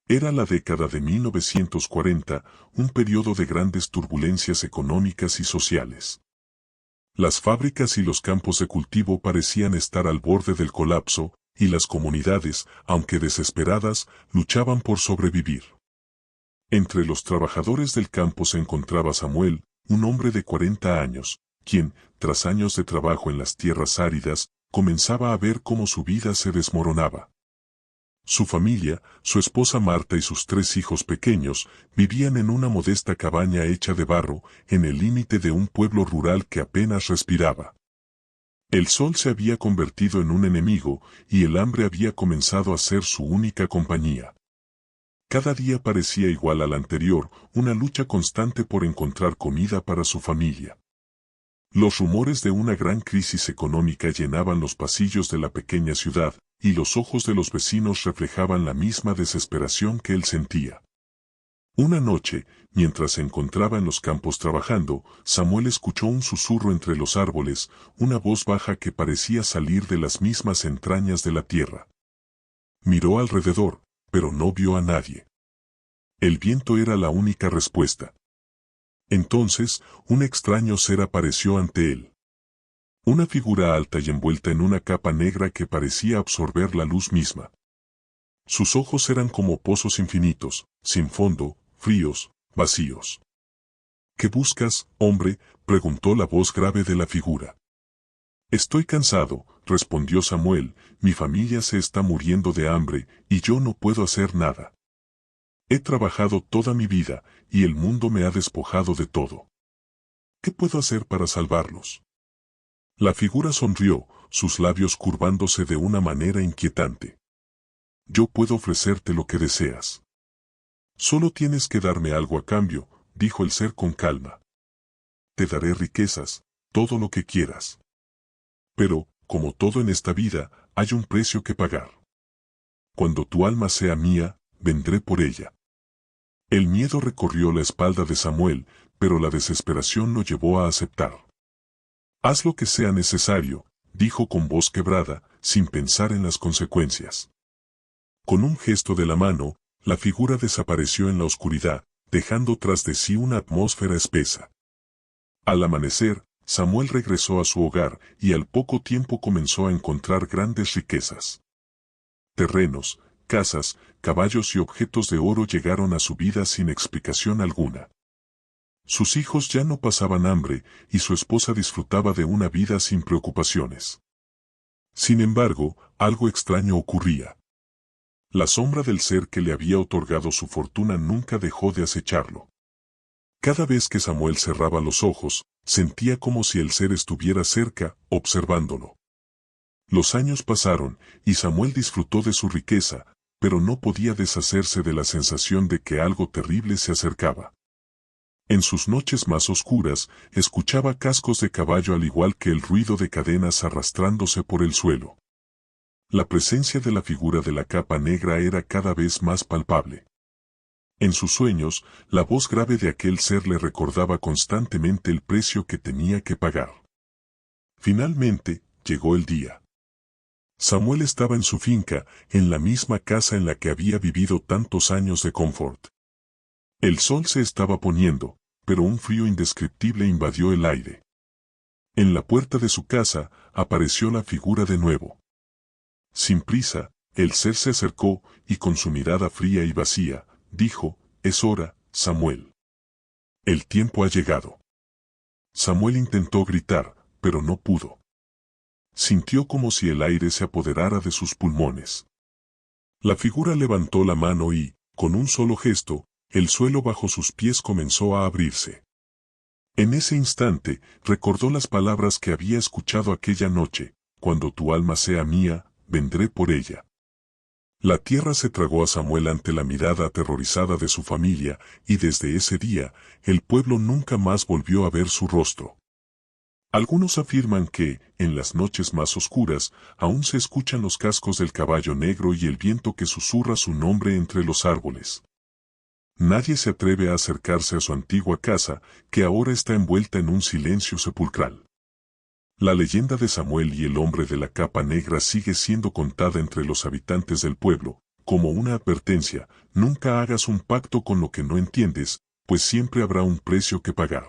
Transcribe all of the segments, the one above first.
Era la década de 1940, un periodo de grandes turbulencias económicas y sociales. Las fábricas y los campos de cultivo parecían estar al borde del colapso, y las comunidades, aunque desesperadas, luchaban por sobrevivir. Entre los trabajadores del campo se encontraba Samuel, un hombre de 40 años, quien, tras años de trabajo en las tierras áridas, comenzaba a ver cómo su vida se desmoronaba. Su familia, su esposa Marta y sus 3 hijos pequeños, vivían en una modesta cabaña hecha de barro, en el límite de un pueblo rural que apenas respiraba. El sol se había convertido en un enemigo, y el hambre había comenzado a ser su única compañía. Cada día parecía igual al anterior, una lucha constante por encontrar comida para su familia. Los rumores de una gran crisis económica llenaban los pasillos de la pequeña ciudad, y los ojos de los vecinos reflejaban la misma desesperación que él sentía. Una noche, mientras se encontraba en los campos trabajando, Samuel escuchó un susurro entre los árboles, una voz baja que parecía salir de las mismas entrañas de la tierra. Miró alrededor, pero no vio a nadie. El viento era la única respuesta. Entonces, un extraño ser apareció ante él. Una figura alta y envuelta en una capa negra que parecía absorber la luz misma. Sus ojos eran como pozos infinitos, sin fondo, fríos, vacíos. ¿Qué buscas, hombre?, preguntó la voz grave de la figura. Estoy cansado, respondió Samuel, mi familia se está muriendo de hambre, y yo no puedo hacer nada. He trabajado toda mi vida, y el mundo me ha despojado de todo. ¿Qué puedo hacer para salvarlos? La figura sonrió, sus labios curvándose de una manera inquietante. Yo puedo ofrecerte lo que deseas. Solo tienes que darme algo a cambio, dijo el ser con calma. Te daré riquezas, todo lo que quieras. Pero, como todo en esta vida, hay un precio que pagar. Cuando tu alma sea mía, vendré por ella. El miedo recorrió la espalda de Samuel, pero la desesperación lo llevó a aceptar. Haz lo que sea necesario, dijo con voz quebrada, sin pensar en las consecuencias. Con un gesto de la mano, la figura desapareció en la oscuridad, dejando tras de sí una atmósfera espesa. Al amanecer, Samuel regresó a su hogar y al poco tiempo comenzó a encontrar grandes riquezas. Terrenos, casas, caballos y objetos de oro llegaron a su vida sin explicación alguna. Sus hijos ya no pasaban hambre y su esposa disfrutaba de una vida sin preocupaciones. Sin embargo, algo extraño ocurría. La sombra del ser que le había otorgado su fortuna nunca dejó de acecharlo. Cada vez que Samuel cerraba los ojos, sentía como si el ser estuviera cerca, observándolo. Los años pasaron, y Samuel disfrutó de su riqueza, pero no podía deshacerse de la sensación de que algo terrible se acercaba. En sus noches más oscuras, escuchaba cascos de caballo al igual que el ruido de cadenas arrastrándose por el suelo. La presencia de la figura de la capa negra era cada vez más palpable. En sus sueños, la voz grave de aquel ser le recordaba constantemente el precio que tenía que pagar. Finalmente, llegó el día. Samuel estaba en su finca, en la misma casa en la que había vivido tantos años de confort. El sol se estaba poniendo, pero un frío indescriptible invadió el aire. En la puerta de su casa, apareció la figura de nuevo. Sin prisa, el ser se acercó, y con su mirada fría y vacía, dijo, «Es hora, Samuel. El tiempo ha llegado». Samuel intentó gritar, pero no pudo. Sintió como si el aire se apoderara de sus pulmones. La figura levantó la mano y, con un solo gesto, el suelo bajo sus pies comenzó a abrirse. En ese instante, recordó las palabras que había escuchado aquella noche, «Cuando tu alma sea mía, vendré por ella». La tierra se tragó a Samuel ante la mirada aterrorizada de su familia, y desde ese día, el pueblo nunca más volvió a ver su rostro. Algunos afirman que, en las noches más oscuras, aún se escuchan los cascos del caballo negro y el viento que susurra su nombre entre los árboles. Nadie se atreve a acercarse a su antigua casa, que ahora está envuelta en un silencio sepulcral. La leyenda de Samuel y el hombre de la capa negra sigue siendo contada entre los habitantes del pueblo, como una advertencia: Nunca hagas un pacto con lo que no entiendes, pues siempre habrá un precio que pagar.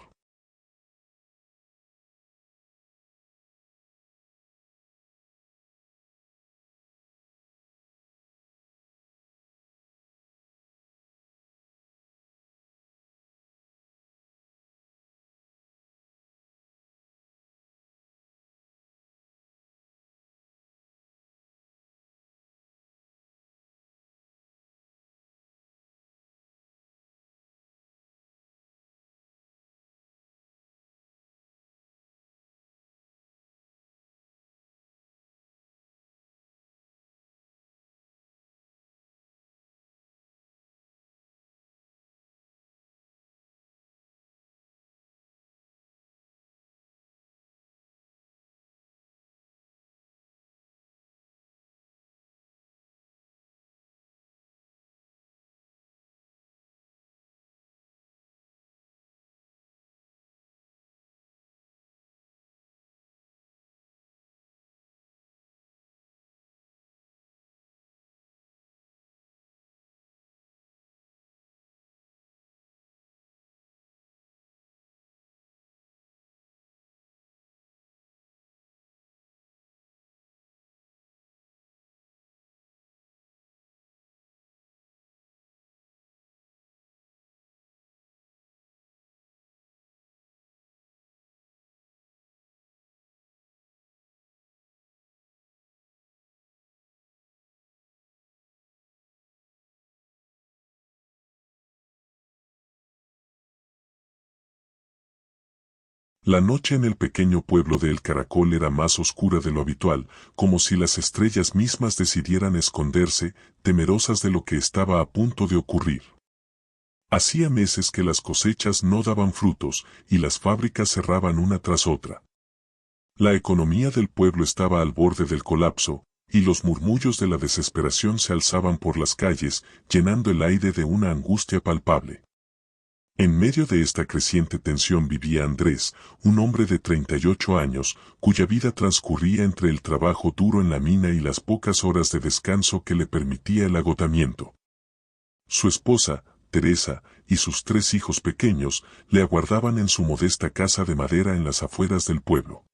La noche en el pequeño pueblo de El Caracol era más oscura de lo habitual, como si las estrellas mismas decidieran esconderse, temerosas de lo que estaba a punto de ocurrir. Hacía meses que las cosechas no daban frutos, y las fábricas cerraban una tras otra. La economía del pueblo estaba al borde del colapso, y los murmullos de la desesperación se alzaban por las calles, llenando el aire de una angustia palpable. En medio de esta creciente tensión vivía Andrés, un hombre de 38 años, cuya vida transcurría entre el trabajo duro en la mina y las pocas horas de descanso que le permitía el agotamiento. Su esposa, Teresa, y sus 3 hijos pequeños, le aguardaban en su modesta casa de madera en las afueras del pueblo.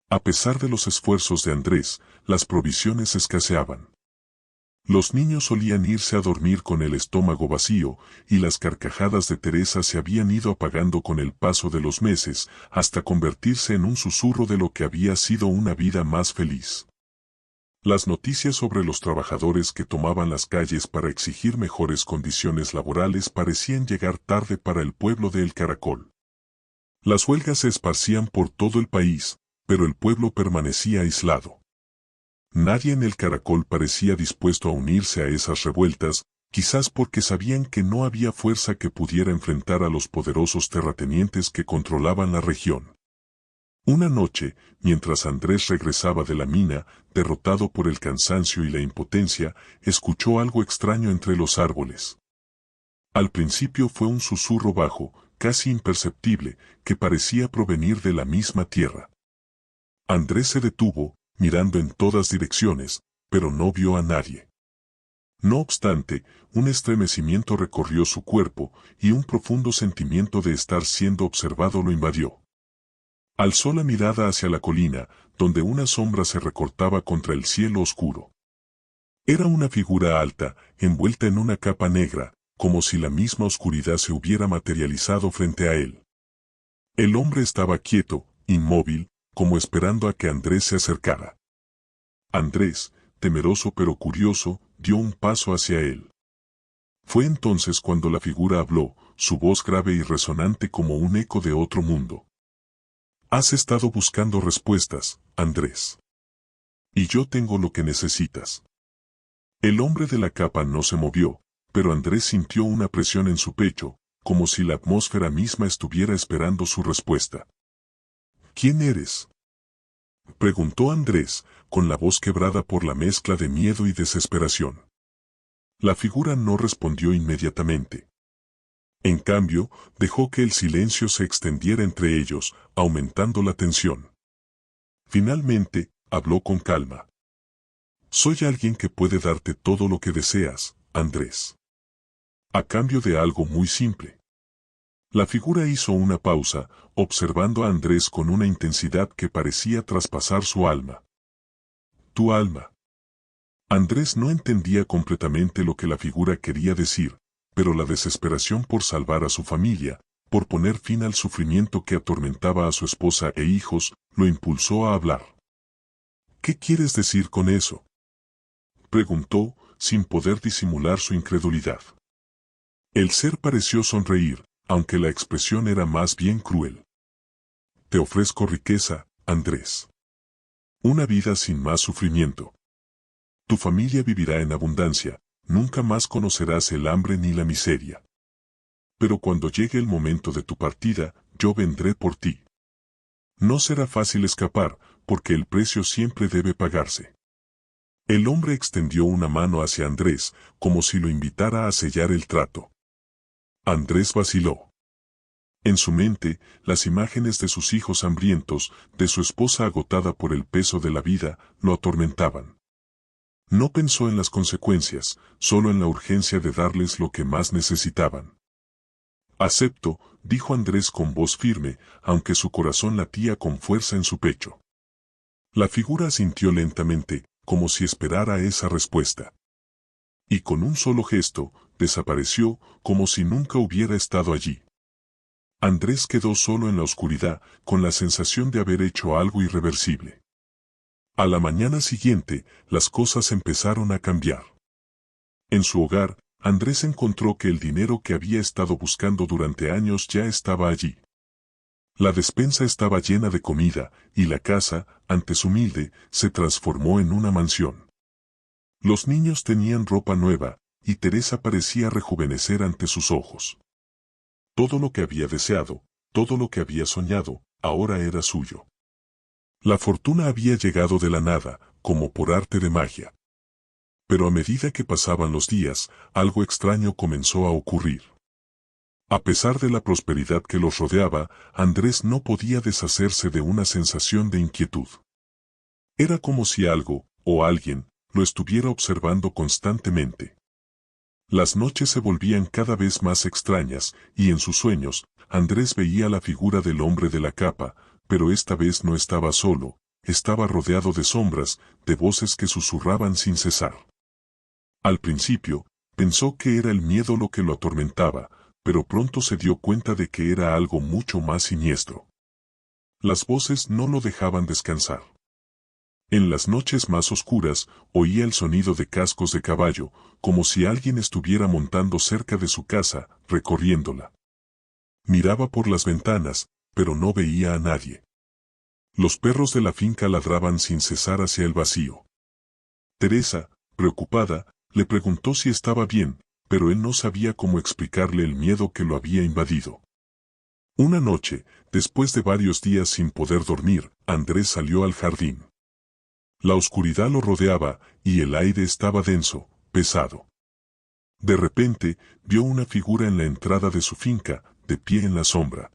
A pesar de los esfuerzos de Andrés, las provisiones escaseaban. Los niños solían irse a dormir con el estómago vacío, y las carcajadas de Teresa se habían ido apagando con el paso de los meses, hasta convertirse en un susurro de lo que había sido una vida más feliz. Las noticias sobre los trabajadores que tomaban las calles para exigir mejores condiciones laborales parecían llegar tarde para el pueblo de El Caracol. Las huelgas se esparcían por todo el país, pero el pueblo permanecía aislado. Nadie en El Caracol parecía dispuesto a unirse a esas revueltas, quizás porque sabían que no había fuerza que pudiera enfrentar a los poderosos terratenientes que controlaban la región. Una noche, mientras Andrés regresaba de la mina, derrotado por el cansancio y la impotencia, escuchó algo extraño entre los árboles. Al principio fue un susurro bajo, casi imperceptible, que parecía provenir de la misma tierra. Andrés se detuvo, mirando en todas direcciones, pero no vio a nadie. No obstante, un estremecimiento recorrió su cuerpo, y un profundo sentimiento de estar siendo observado lo invadió. Alzó la mirada hacia la colina, donde una sombra se recortaba contra el cielo oscuro. Era una figura alta, envuelta en una capa negra, como si la misma oscuridad se hubiera materializado frente a él. El hombre estaba quieto, inmóvil, como esperando a que Andrés se acercara. Andrés, temeroso pero curioso, dio un paso hacia él. Fue entonces cuando la figura habló, su voz grave y resonante como un eco de otro mundo. Has estado buscando respuestas, Andrés. Y yo tengo lo que necesitas. El hombre de la capa no se movió, pero Andrés sintió una presión en su pecho, como si la atmósfera misma estuviera esperando su respuesta. ¿Quién eres?, preguntó Andrés, con la voz quebrada por la mezcla de miedo y desesperación. La figura no respondió inmediatamente. En cambio, dejó que el silencio se extendiera entre ellos, aumentando la tensión. Finalmente, habló con calma. Soy alguien que puede darte todo lo que deseas, Andrés. a cambio de algo muy simple. La figura hizo una pausa, observando a Andrés con una intensidad que parecía traspasar su alma. Tu alma. Andrés no entendía completamente lo que la figura quería decir, pero la desesperación por salvar a su familia, por poner fin al sufrimiento que atormentaba a su esposa e hijos, lo impulsó a hablar. ¿Qué quieres decir con eso?, preguntó, sin poder disimular su incredulidad. El ser pareció sonreír, aunque la expresión era más bien cruel. Te ofrezco riqueza, Andrés. Una vida sin más sufrimiento. Tu familia vivirá en abundancia, nunca más conocerás el hambre ni la miseria. Pero cuando llegue el momento de tu partida, yo vendré por ti. No será fácil escapar, porque el precio siempre debe pagarse. El hombre extendió una mano hacia Andrés, como si lo invitara a sellar el trato. Andrés vaciló. En su mente, las imágenes de sus hijos hambrientos, de su esposa agotada por el peso de la vida, lo atormentaban. No pensó en las consecuencias, solo en la urgencia de darles lo que más necesitaban. Acepto, dijo Andrés con voz firme, aunque su corazón latía con fuerza en su pecho. La figura asintió lentamente, como si esperara esa respuesta. Y con un solo gesto, desapareció, como si nunca hubiera estado allí. Andrés quedó solo en la oscuridad, con la sensación de haber hecho algo irreversible. A la mañana siguiente, las cosas empezaron a cambiar. En su hogar, Andrés encontró que el dinero que había estado buscando durante años ya estaba allí. La despensa estaba llena de comida, y la casa, antes humilde, se transformó en una mansión. Los niños tenían ropa nueva, y Teresa parecía rejuvenecer ante sus ojos. Todo lo que había deseado, todo lo que había soñado, ahora era suyo. La fortuna había llegado de la nada, como por arte de magia. Pero a medida que pasaban los días, algo extraño comenzó a ocurrir. A pesar de la prosperidad que los rodeaba, Andrés no podía deshacerse de una sensación de inquietud. Era como si algo, o alguien, lo estuviera observando constantemente. Las noches se volvían cada vez más extrañas, y en sus sueños, Andrés veía la figura del hombre de la capa, pero esta vez no estaba solo, estaba rodeado de sombras, de voces que susurraban sin cesar. Al principio, pensó que era el miedo lo que lo atormentaba, pero pronto se dio cuenta de que era algo mucho más siniestro. Las voces no lo dejaban descansar. En las noches más oscuras, oía el sonido de cascos de caballo, como si alguien estuviera montando cerca de su casa, recorriéndola. Miraba por las ventanas, pero no veía a nadie. Los perros de la finca ladraban sin cesar hacia el vacío. Teresa, preocupada, le preguntó si estaba bien, pero él no sabía cómo explicarle el miedo que lo había invadido. Una noche, después de varios días sin poder dormir, Andrés salió al jardín. La oscuridad lo rodeaba, y el aire estaba denso, pesado. De repente, vio una figura en la entrada de su finca, de pie en la sombra.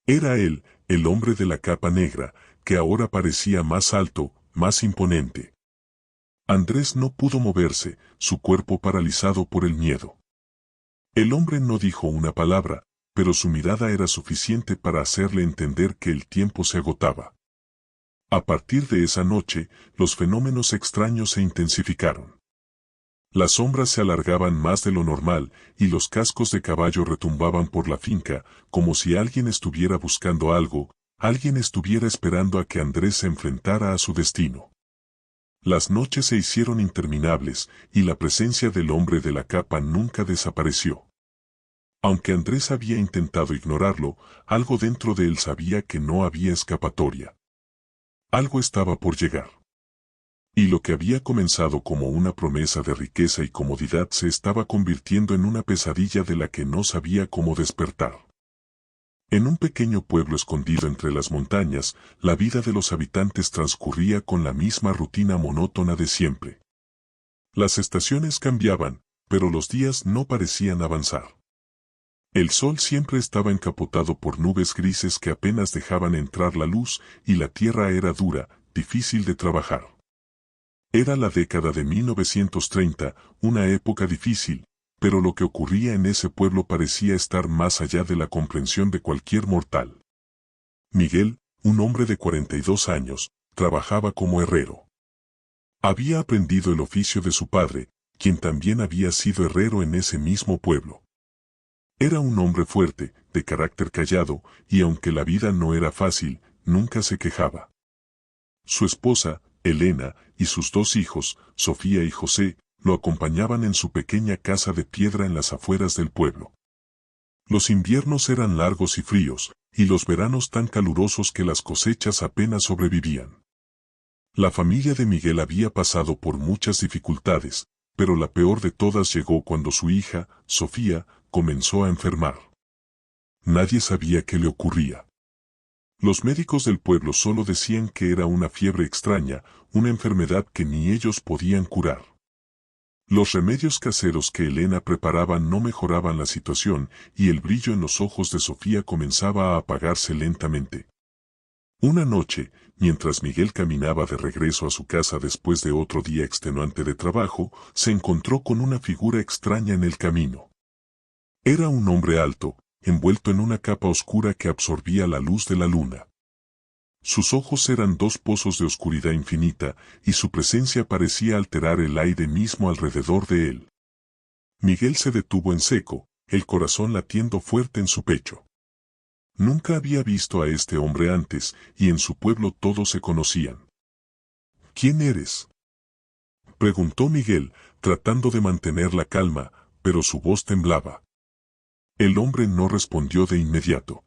Era él, el hombre de la capa negra, que ahora parecía más alto, más imponente. Andrés no pudo moverse, su cuerpo paralizado por el miedo. El hombre no dijo una palabra, pero su mirada era suficiente para hacerle entender que el tiempo se agotaba. A partir de esa noche, los fenómenos extraños se intensificaron. Las sombras se alargaban más de lo normal, y los cascos de caballo retumbaban por la finca, como si alguien estuviera buscando algo, alguien estuviera esperando a que Andrés se enfrentara a su destino. Las noches se hicieron interminables, y la presencia del hombre de la capa nunca desapareció. Aunque Andrés había intentado ignorarlo, algo dentro de él sabía que no había escapatoria. Algo estaba por llegar. Y lo que había comenzado como una promesa de riqueza y comodidad se estaba convirtiendo en una pesadilla de la que no sabía cómo despertar. En un pequeño pueblo escondido entre las montañas, la vida de los habitantes transcurría con la misma rutina monótona de siempre. Las estaciones cambiaban, pero los días no parecían avanzar. El sol siempre estaba encapotado por nubes grises que apenas dejaban entrar la luz, y la tierra era dura, difícil de trabajar. Era la década de 1930, una época difícil, pero lo que ocurría en ese pueblo parecía estar más allá de la comprensión de cualquier mortal. Miguel, un hombre de 42 años, trabajaba como herrero. Había aprendido el oficio de su padre, quien también había sido herrero en ese mismo pueblo. Era un hombre fuerte, de carácter callado, y aunque la vida no era fácil, nunca se quejaba. Su esposa, Elena, y sus 2 hijos, Sofía y José, lo acompañaban en su pequeña casa de piedra en las afueras del pueblo. Los inviernos eran largos y fríos, y los veranos tan calurosos que las cosechas apenas sobrevivían. La familia de Miguel había pasado por muchas dificultades, pero la peor de todas llegó cuando su hija, Sofía, comenzó a enfermar. Nadie sabía qué le ocurría. Los médicos del pueblo solo decían que era una fiebre extraña, una enfermedad que ni ellos podían curar. Los remedios caseros que Elena preparaba no mejoraban la situación, y el brillo en los ojos de Sofía comenzaba a apagarse lentamente. Una noche, mientras Miguel caminaba de regreso a su casa después de otro día extenuante de trabajo, se encontró con una figura extraña en el camino. Era un hombre alto, envuelto en una capa oscura que absorbía la luz de la luna. Sus ojos eran 2 pozos de oscuridad infinita, y su presencia parecía alterar el aire mismo alrededor de él. Miguel se detuvo en seco, el corazón latiendo fuerte en su pecho. Nunca había visto a este hombre antes, y en su pueblo todos se conocían. ¿Quién eres?, preguntó Miguel, tratando de mantener la calma, pero su voz temblaba. El hombre no respondió de inmediato.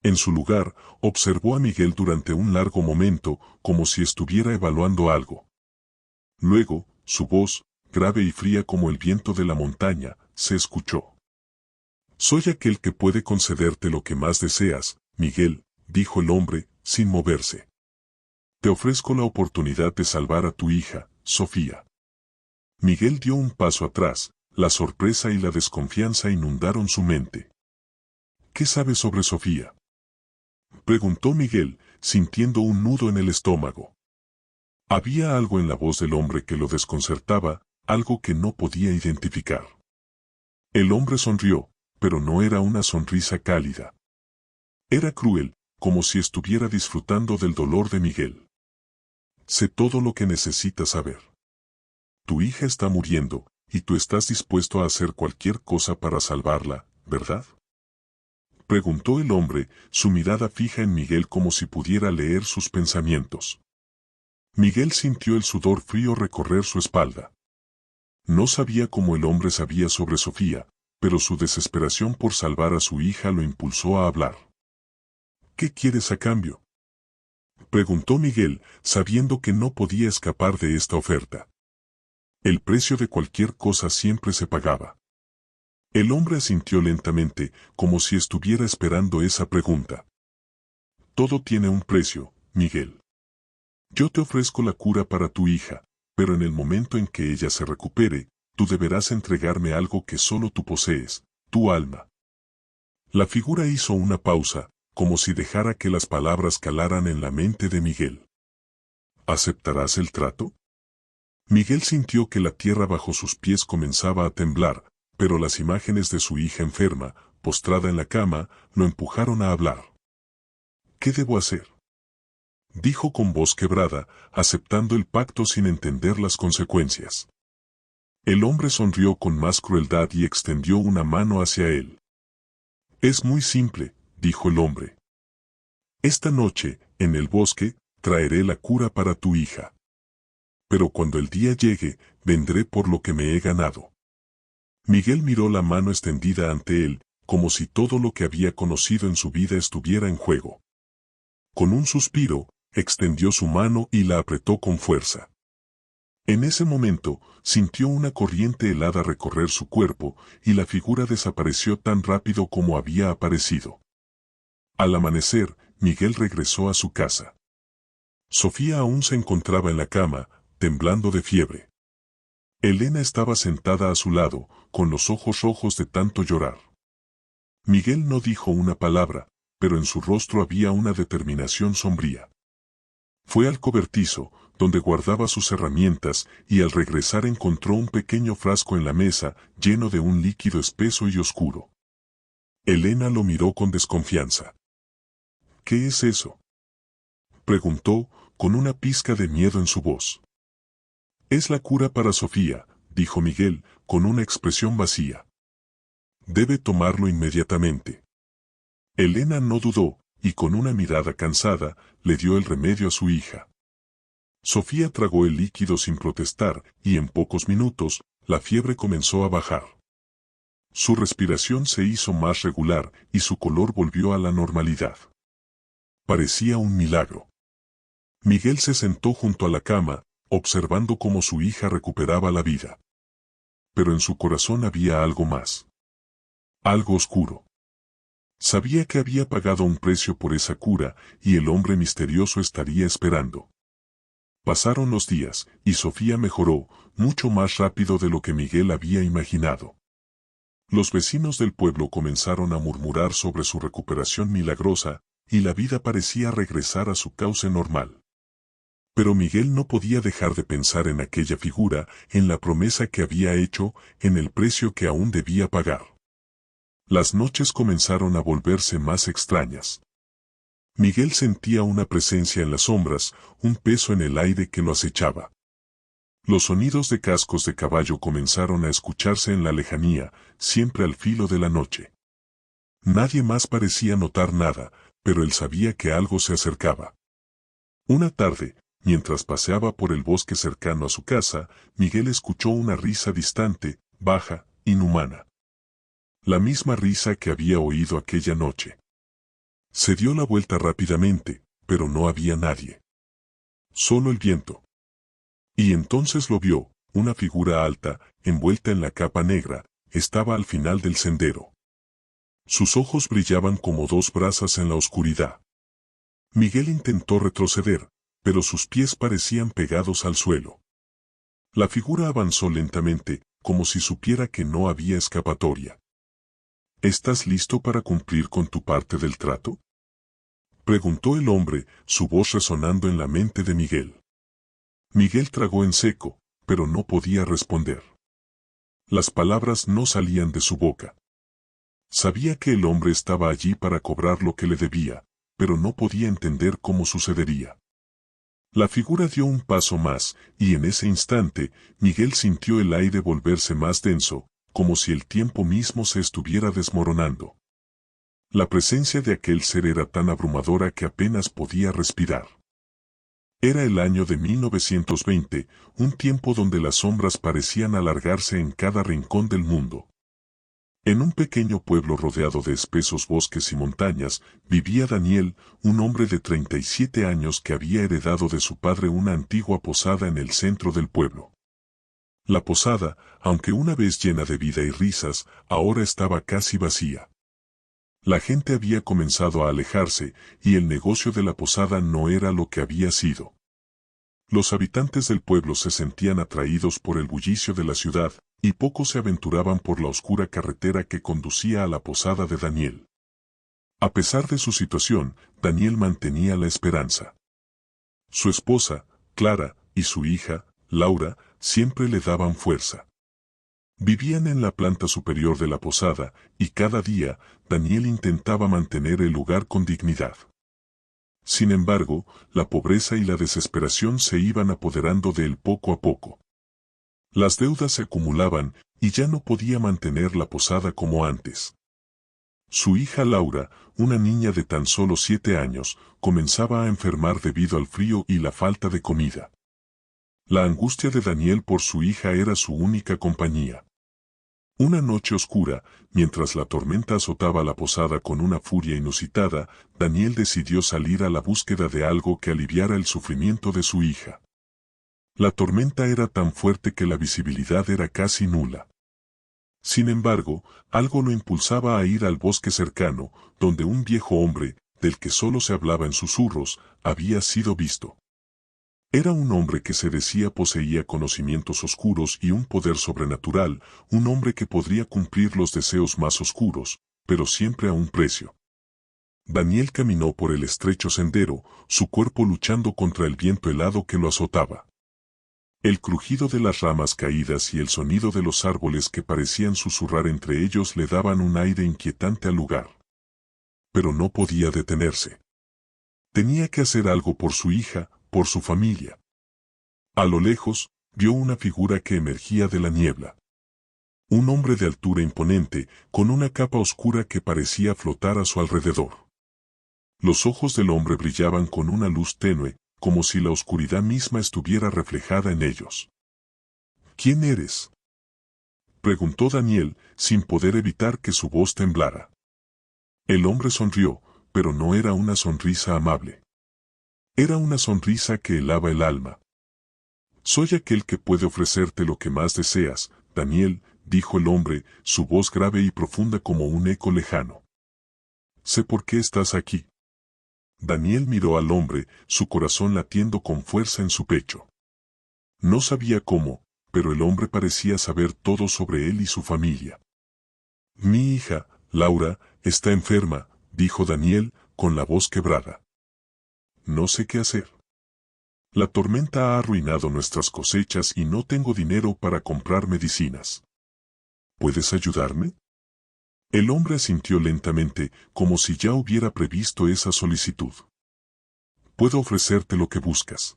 En su lugar, observó a Miguel durante un largo momento, como si estuviera evaluando algo. Luego, su voz, grave y fría como el viento de la montaña, se escuchó. «Soy aquel que puede concederte lo que más deseas, Miguel», dijo el hombre, sin moverse. «Te ofrezco la oportunidad de salvar a tu hija, Sofía». Miguel dio un paso atrás, la sorpresa y la desconfianza inundaron su mente. «¿Qué sabes sobre Sofía?», preguntó Miguel, sintiendo un nudo en el estómago. Había algo en la voz del hombre que lo desconcertaba, algo que no podía identificar. El hombre sonrió, pero no era una sonrisa cálida. Era cruel, como si estuviera disfrutando del dolor de Miguel. «Sé todo lo que necesitas saber. Tu hija está muriendo, y tú estás dispuesto a hacer cualquier cosa para salvarla, ¿verdad?», preguntó el hombre, su mirada fija en Miguel como si pudiera leer sus pensamientos. Miguel sintió el sudor frío recorrer su espalda. No sabía cómo el hombre sabía sobre Sofía, pero su desesperación por salvar a su hija lo impulsó a hablar. «¿Qué quieres a cambio?», preguntó Miguel, sabiendo que no podía escapar de esta oferta. El precio de cualquier cosa siempre se pagaba. El hombre asintió lentamente, como si estuviera esperando esa pregunta. «Todo tiene un precio, Miguel. Yo te ofrezco la cura para tu hija, pero en el momento en que ella se recupere, tú deberás entregarme algo que solo tú posees, tu alma». La figura hizo una pausa, como si dejara que las palabras calaran en la mente de Miguel. «¿Aceptarás el trato?». Miguel sintió que la tierra bajo sus pies comenzaba a temblar, pero las imágenes de su hija enferma, postrada en la cama, lo empujaron a hablar. «¿Qué debo hacer?», dijo con voz quebrada, aceptando el pacto sin entender las consecuencias. El hombre sonrió con más crueldad y extendió una mano hacia él. «Es muy simple», dijo el hombre. «Esta noche, en el bosque, traeré la cura para tu hija. Pero cuando el día llegue, vendré por lo que me he ganado». Miguel miró la mano extendida ante él, como si todo lo que había conocido en su vida estuviera en juego. Con un suspiro, extendió su mano y la apretó con fuerza. En ese momento, sintió una corriente helada recorrer su cuerpo, y la figura desapareció tan rápido como había aparecido. Al amanecer, Miguel regresó a su casa. Sofía aún se encontraba en la cama, temblando de fiebre. Elena estaba sentada a su lado, con los ojos rojos de tanto llorar. Miguel no dijo una palabra, pero en su rostro había una determinación sombría. Fue al cobertizo, donde guardaba sus herramientas, y al regresar encontró un pequeño frasco en la mesa, lleno de un líquido espeso y oscuro. Elena lo miró con desconfianza. ¿Qué es eso?, preguntó, con una pizca de miedo en su voz. Es la cura para Sofía, dijo Miguel, con una expresión vacía. Debe tomarlo inmediatamente. Elena no dudó, y con una mirada cansada, le dio el remedio a su hija. Sofía tragó el líquido sin protestar, y en pocos minutos, la fiebre comenzó a bajar. Su respiración se hizo más regular, y su color volvió a la normalidad. Parecía un milagro. Miguel se sentó junto a la cama, observando cómo su hija recuperaba la vida. Pero en su corazón había algo más. Algo oscuro. Sabía que había pagado un precio por esa cura, y el hombre misterioso estaría esperando. Pasaron los días, y Sofía mejoró, mucho más rápido de lo que Miguel había imaginado. Los vecinos del pueblo comenzaron a murmurar sobre su recuperación milagrosa, y la vida parecía regresar a su cauce normal. Pero Miguel no podía dejar de pensar en aquella figura, en la promesa que había hecho, en el precio que aún debía pagar. Las noches comenzaron a volverse más extrañas. Miguel sentía una presencia en las sombras, un peso en el aire que lo acechaba. Los sonidos de cascos de caballo comenzaron a escucharse en la lejanía, siempre al filo de la noche. Nadie más parecía notar nada, pero él sabía que algo se acercaba. Una tarde, mientras paseaba por el bosque cercano a su casa, Miguel escuchó una risa distante, baja, inhumana. La misma risa que había oído aquella noche. Se dio la vuelta rápidamente, pero no había nadie. Solo el viento. Y entonces lo vio, una figura alta, envuelta en la capa negra, estaba al final del sendero. Sus ojos brillaban como dos brasas en la oscuridad. Miguel intentó retroceder, pero sus pies parecían pegados al suelo. La figura avanzó lentamente, como si supiera que no había escapatoria. ¿Estás listo para cumplir con tu parte del trato?, preguntó el hombre, su voz resonando en la mente de Miguel. Miguel tragó en seco, pero no podía responder. Las palabras no salían de su boca. Sabía que el hombre estaba allí para cobrar lo que le debía, pero no podía entender cómo sucedería. La figura dio un paso más, y en ese instante, Miguel sintió el aire volverse más denso, como si el tiempo mismo se estuviera desmoronando. La presencia de aquel ser era tan abrumadora que apenas podía respirar. Era el año de 1920, un tiempo donde las sombras parecían alargarse en cada rincón del mundo. En un pequeño pueblo rodeado de espesos bosques y montañas, vivía Daniel, un hombre de 37 años que había heredado de su padre una antigua posada en el centro del pueblo. La posada, aunque una vez llena de vida y risas, ahora estaba casi vacía. La gente había comenzado a alejarse, y el negocio de la posada no era lo que había sido. Los habitantes del pueblo se sentían atraídos por el bullicio de la ciudad, y pocos se aventuraban por la oscura carretera que conducía a la posada de Daniel. A pesar de su situación, Daniel mantenía la esperanza. Su esposa, Clara, y su hija, Laura, siempre le daban fuerza. Vivían en la planta superior de la posada, y cada día, Daniel intentaba mantener el lugar con dignidad. Sin embargo, la pobreza y la desesperación se iban apoderando de él poco a poco. Las deudas se acumulaban, y ya no podía mantener la posada como antes. Su hija Laura, una niña de tan solo 7 años, comenzaba a enfermar debido al frío y la falta de comida. La angustia de Daniel por su hija era su única compañía. Una noche oscura, mientras la tormenta azotaba la posada con una furia inusitada, Daniel decidió salir a la búsqueda de algo que aliviara el sufrimiento de su hija. La tormenta era tan fuerte que la visibilidad era casi nula. Sin embargo, algo lo impulsaba a ir al bosque cercano, donde un viejo hombre, del que solo se hablaba en susurros, había sido visto. Era un hombre que se decía poseía conocimientos oscuros y un poder sobrenatural, un hombre que podría cumplir los deseos más oscuros, pero siempre a un precio. Daniel caminó por el estrecho sendero, su cuerpo luchando contra el viento helado que lo azotaba. El crujido de las ramas caídas y el sonido de los árboles que parecían susurrar entre ellos le daban un aire inquietante al lugar. Pero no podía detenerse. Tenía que hacer algo por su hija, por su familia. A lo lejos, vio una figura que emergía de la niebla. Un hombre de altura imponente, con una capa oscura que parecía flotar a su alrededor. Los ojos del hombre brillaban con una luz tenue, como si la oscuridad misma estuviera reflejada en ellos. ¿Quién eres?, preguntó Daniel, sin poder evitar que su voz temblara. El hombre sonrió, pero no era una sonrisa amable. Era una sonrisa que helaba el alma. Soy aquel que puede ofrecerte lo que más deseas, Daniel, dijo el hombre, su voz grave y profunda como un eco lejano. Sé por qué estás aquí. Daniel miró al hombre, su corazón latiendo con fuerza en su pecho. No sabía cómo, pero el hombre parecía saber todo sobre él y su familia. Mi hija, Laura, está enferma, dijo Daniel, con la voz quebrada. No sé qué hacer. La tormenta ha arruinado nuestras cosechas y no tengo dinero para comprar medicinas. ¿Puedes ayudarme? El hombre asintió lentamente, como si ya hubiera previsto esa solicitud. Puedo ofrecerte lo que buscas.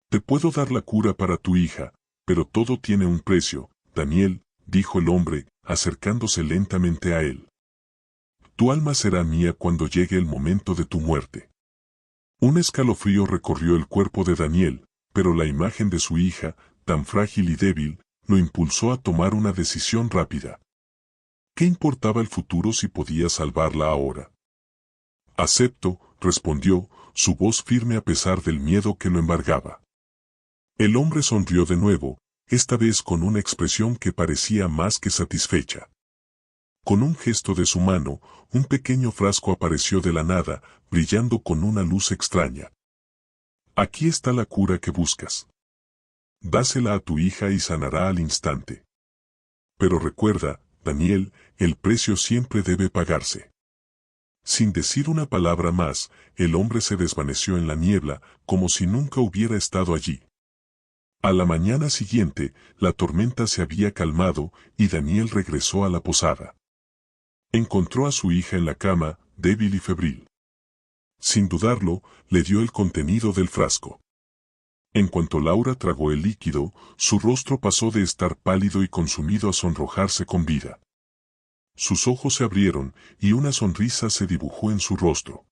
Te puedo dar la cura para tu hija, pero todo tiene un precio, Daniel, dijo el hombre, acercándose lentamente a él. Tu alma será mía cuando llegue el momento de tu muerte. Un escalofrío recorrió el cuerpo de Daniel, pero la imagen de su hija, tan frágil y débil, lo impulsó a tomar una decisión rápida. ¿Qué importaba el futuro si podía salvarla ahora? Acepto, respondió, su voz firme a pesar del miedo que lo embargaba. El hombre sonrió de nuevo, esta vez con una expresión que parecía más que satisfecha. Con un gesto de su mano, un pequeño frasco apareció de la nada, brillando con una luz extraña. Aquí está la cura que buscas. Dásela a tu hija y sanará al instante. Pero recuerda, Daniel, el precio siempre debe pagarse. Sin decir una palabra más, el hombre se desvaneció en la niebla, como si nunca hubiera estado allí. A la mañana siguiente, la tormenta se había calmado y Daniel regresó a la posada. Encontró a su hija en la cama, débil y febril. Sin dudarlo, le dio el contenido del frasco. En cuanto Laura tragó el líquido, su rostro pasó de estar pálido y consumido a sonrojarse con vida. Sus ojos se abrieron y una sonrisa se dibujó en su rostro.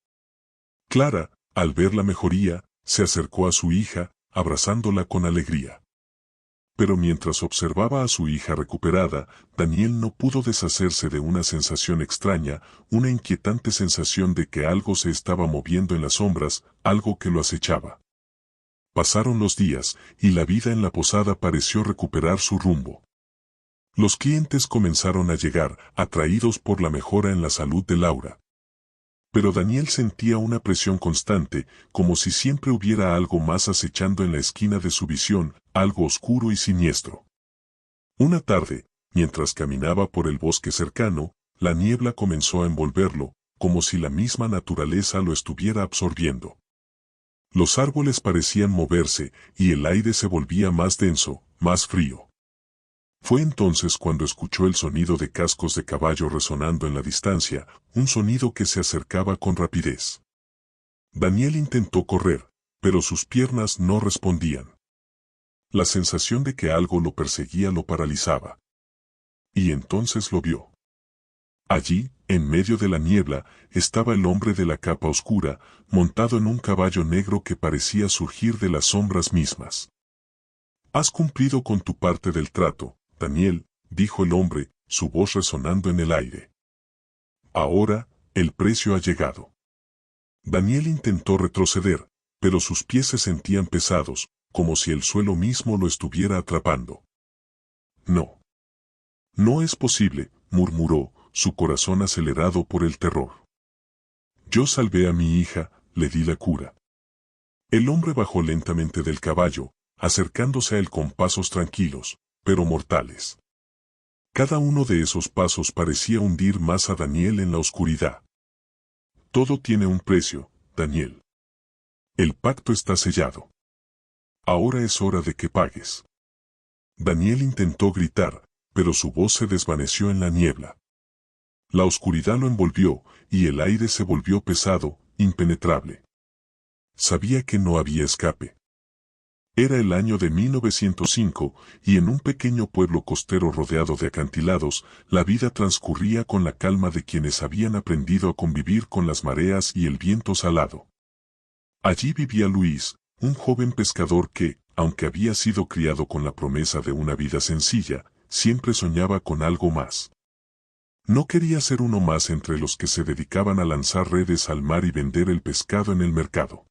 Clara, al ver la mejoría, se acercó a su hija, abrazándola con alegría. Pero mientras observaba a su hija recuperada, Daniel no pudo deshacerse de una sensación extraña, una inquietante sensación de que algo se estaba moviendo en las sombras, algo que lo acechaba. Pasaron los días, y la vida en la posada pareció recuperar su rumbo. Los clientes comenzaron a llegar, atraídos por la mejora en la salud de Laura. Pero Daniel sentía una presión constante, como si siempre hubiera algo más acechando en la esquina de su visión, algo oscuro y siniestro. Una tarde, mientras caminaba por el bosque cercano, la niebla comenzó a envolverlo, como si la misma naturaleza lo estuviera absorbiendo. Los árboles parecían moverse, y el aire se volvía más denso, más frío. Fue entonces cuando escuchó el sonido de cascos de caballo resonando en la distancia, un sonido que se acercaba con rapidez. Daniel intentó correr, pero sus piernas no respondían. La sensación de que algo lo perseguía lo paralizaba. Y entonces lo vio. Allí, en medio de la niebla, estaba el hombre de la capa oscura, montado en un caballo negro que parecía surgir de las sombras mismas. Has cumplido con tu parte del trato, Daniel, dijo el hombre, su voz resonando en el aire. Ahora, el precio ha llegado. Daniel intentó retroceder, pero sus pies se sentían pesados, como si el suelo mismo lo estuviera atrapando. No. No es posible, murmuró, su corazón acelerado por el terror. Yo salvé a mi hija, le di la cura. El hombre bajó lentamente del caballo, acercándose a él con pasos tranquilos, pero mortales. Cada uno de esos pasos parecía hundir más a Daniel en la oscuridad. Todo tiene un precio, Daniel. El pacto está sellado. Ahora es hora de que pagues. Daniel intentó gritar, pero su voz se desvaneció en la niebla. La oscuridad lo envolvió, y el aire se volvió pesado, impenetrable. Sabía que no había escape. Era el año de 1905, y en un pequeño pueblo costero rodeado de acantilados, la vida transcurría con la calma de quienes habían aprendido a convivir con las mareas y el viento salado. Allí vivía Luis, un joven pescador que, aunque había sido criado con la promesa de una vida sencilla, siempre soñaba con algo más. No quería ser uno más entre los que se dedicaban a lanzar redes al mar y vender el pescado en el mercado.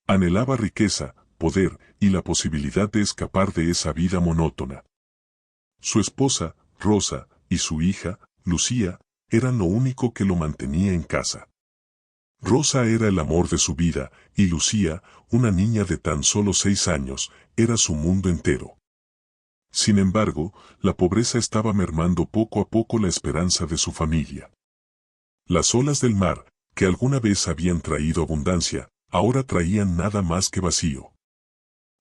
Anhelaba riqueza, poder y la posibilidad de escapar de esa vida monótona. Su esposa, Rosa, y su hija, Lucía, eran lo único que lo mantenía en casa. Rosa era el amor de su vida, y Lucía, una niña de tan solo 6 años, era su mundo entero. Sin embargo, la pobreza estaba mermando poco a poco la esperanza de su familia. Las olas del mar, que alguna vez habían traído abundancia, ahora traían nada más que vacío.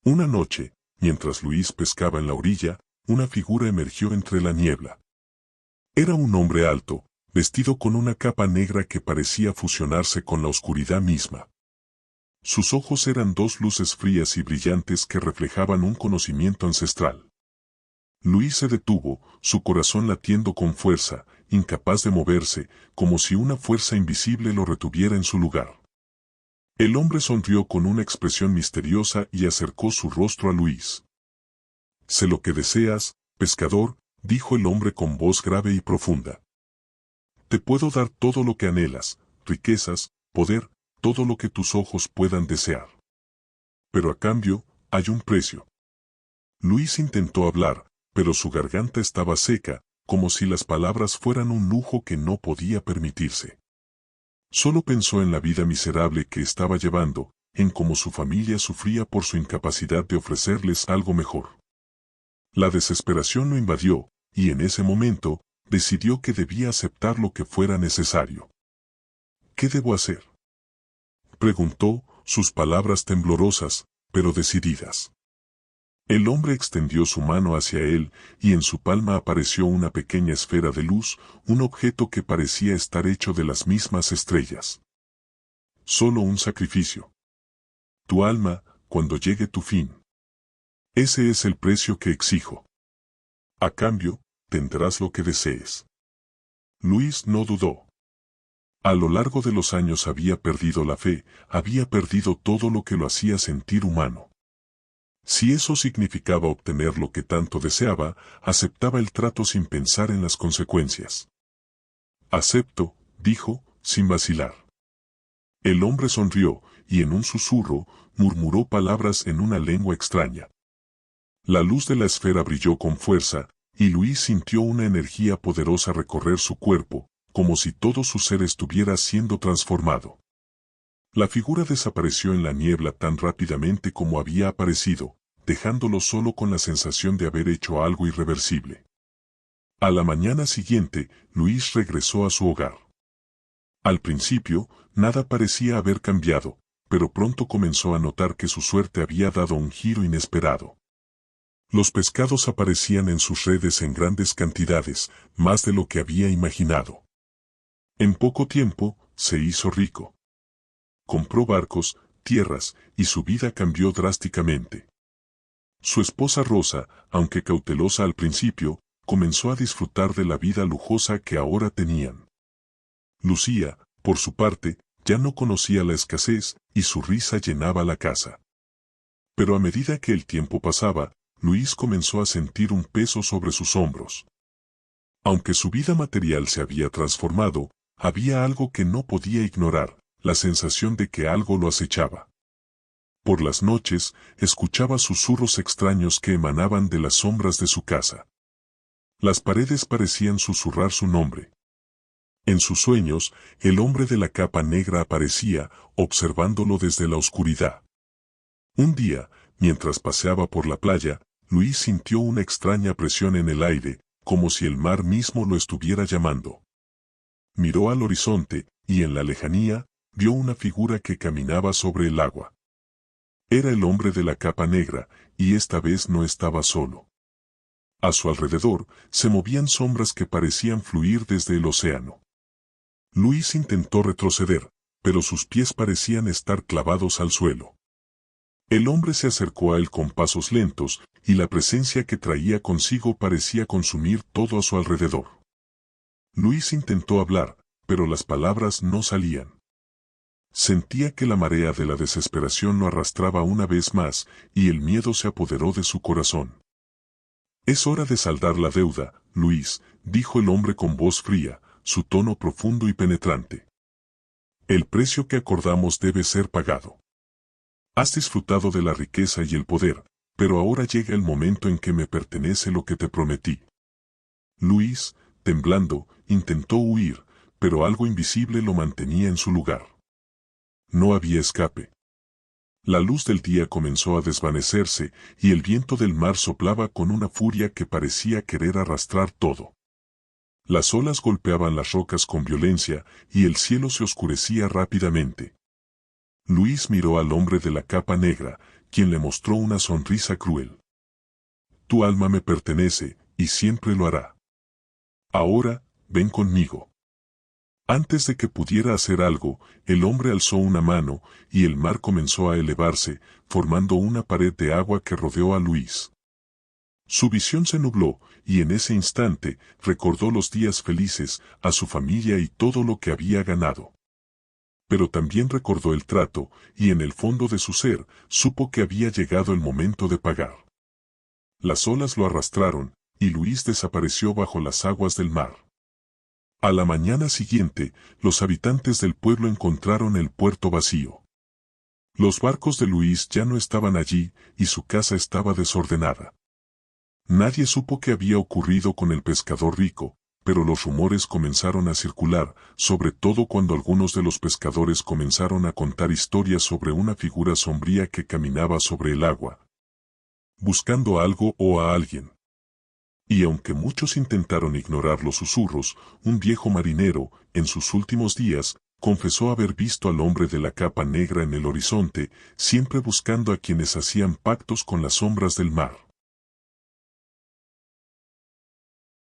Una noche, mientras Luis pescaba en la orilla, una figura emergió entre la niebla. Era un hombre alto, vestido con una capa negra que parecía fusionarse con la oscuridad misma. Sus ojos eran 2 luces frías y brillantes que reflejaban un conocimiento ancestral. Luis se detuvo, su corazón latiendo con fuerza, incapaz de moverse, como si una fuerza invisible lo retuviera en su lugar. El hombre sonrió con una expresión misteriosa y acercó su rostro a Luis. «Sé lo que deseas, pescador», dijo el hombre con voz grave y profunda. «Te puedo dar todo lo que anhelas, riquezas, poder, todo lo que tus ojos puedan desear. Pero a cambio, hay un precio». Luis intentó hablar, pero su garganta estaba seca, como si las palabras fueran un lujo que no podía permitirse. Solo pensó en la vida miserable que estaba llevando, en cómo su familia sufría por su incapacidad de ofrecerles algo mejor. La desesperación lo invadió, y en ese momento, decidió que debía aceptar lo que fuera necesario. «¿Qué debo hacer?», preguntó, sus palabras temblorosas, pero decididas. El hombre extendió su mano hacia él, y en su palma apareció una pequeña esfera de luz, un objeto que parecía estar hecho de las mismas estrellas. «Solo un sacrificio. Tu alma, cuando llegue tu fin. Ese es el precio que exijo. A cambio, tendrás lo que desees». Luis no dudó. A lo largo de los años había perdido la fe, había perdido todo lo que lo hacía sentir humano. Si eso significaba obtener lo que tanto deseaba, aceptaba el trato sin pensar en las consecuencias. «Acepto», dijo, sin vacilar. El hombre sonrió, y en un susurro, murmuró palabras en una lengua extraña. La luz de la esfera brilló con fuerza, y Luis sintió una energía poderosa recorrer su cuerpo, como si todo su ser estuviera siendo transformado. La figura desapareció en la niebla tan rápidamente como había aparecido, dejándolo solo con la sensación de haber hecho algo irreversible. A la mañana siguiente, Luis regresó a su hogar. Al principio, nada parecía haber cambiado, pero pronto comenzó a notar que su suerte había dado un giro inesperado. Los pescados aparecían en sus redes en grandes cantidades, más de lo que había imaginado. En poco tiempo, se hizo rico. Compró barcos, tierras, y su vida cambió drásticamente. Su esposa Rosa, aunque cautelosa al principio, comenzó a disfrutar de la vida lujosa que ahora tenían. Lucía, por su parte, ya no conocía la escasez, y su risa llenaba la casa. Pero a medida que el tiempo pasaba, Luis comenzó a sentir un peso sobre sus hombros. Aunque su vida material se había transformado, había algo que no podía ignorar, la sensación de que algo lo acechaba. Por las noches, escuchaba susurros extraños que emanaban de las sombras de su casa. Las paredes parecían susurrar su nombre. En sus sueños, el hombre de la capa negra aparecía, observándolo desde la oscuridad. Un día, mientras paseaba por la playa, Luis sintió una extraña presión en el aire, como si el mar mismo lo estuviera llamando. Miró al horizonte, y en la lejanía, vio una figura que caminaba sobre el agua. Era el hombre de la capa negra, y esta vez no estaba solo. A su alrededor, se movían sombras que parecían fluir desde el océano. Luis intentó retroceder, pero sus pies parecían estar clavados al suelo. El hombre se acercó a él con pasos lentos, y la presencia que traía consigo parecía consumir todo a su alrededor. Luis intentó hablar, pero las palabras no salían. Sentía que la marea de la desesperación lo arrastraba una vez más, y el miedo se apoderó de su corazón. «Es hora de saldar la deuda, Luis», dijo el hombre con voz fría, su tono profundo y penetrante. «El precio que acordamos debe ser pagado. Has disfrutado de la riqueza y el poder, pero ahora llega el momento en que me pertenece lo que te prometí». Luis, temblando, intentó huir, pero algo invisible lo mantenía en su lugar. No había escape. La luz del día comenzó a desvanecerse, y el viento del mar soplaba con una furia que parecía querer arrastrar todo. Las olas golpeaban las rocas con violencia, y el cielo se oscurecía rápidamente. Luis miró al hombre de la capa negra, quien le mostró una sonrisa cruel. «Tu alma me pertenece, y siempre lo hará. Ahora, ven conmigo». Antes de que pudiera hacer algo, el hombre alzó una mano, y el mar comenzó a elevarse, formando una pared de agua que rodeó a Luis. Su visión se nubló, y en ese instante, recordó los días felices, a su familia y todo lo que había ganado. Pero también recordó el trato, y en el fondo de su ser, supo que había llegado el momento de pagar. Las olas lo arrastraron, y Luis desapareció bajo las aguas del mar. A la mañana siguiente, los habitantes del pueblo encontraron el puerto vacío. Los barcos de Luis ya no estaban allí, y su casa estaba desordenada. Nadie supo qué había ocurrido con el pescador rico, pero los rumores comenzaron a circular, sobre todo cuando algunos de los pescadores comenzaron a contar historias sobre una figura sombría que caminaba sobre el agua, buscando algo o a alguien. Y aunque muchos intentaron ignorar los susurros, un viejo marinero, en sus últimos días, confesó haber visto al hombre de la capa negra en el horizonte, siempre buscando a quienes hacían pactos con las sombras del mar.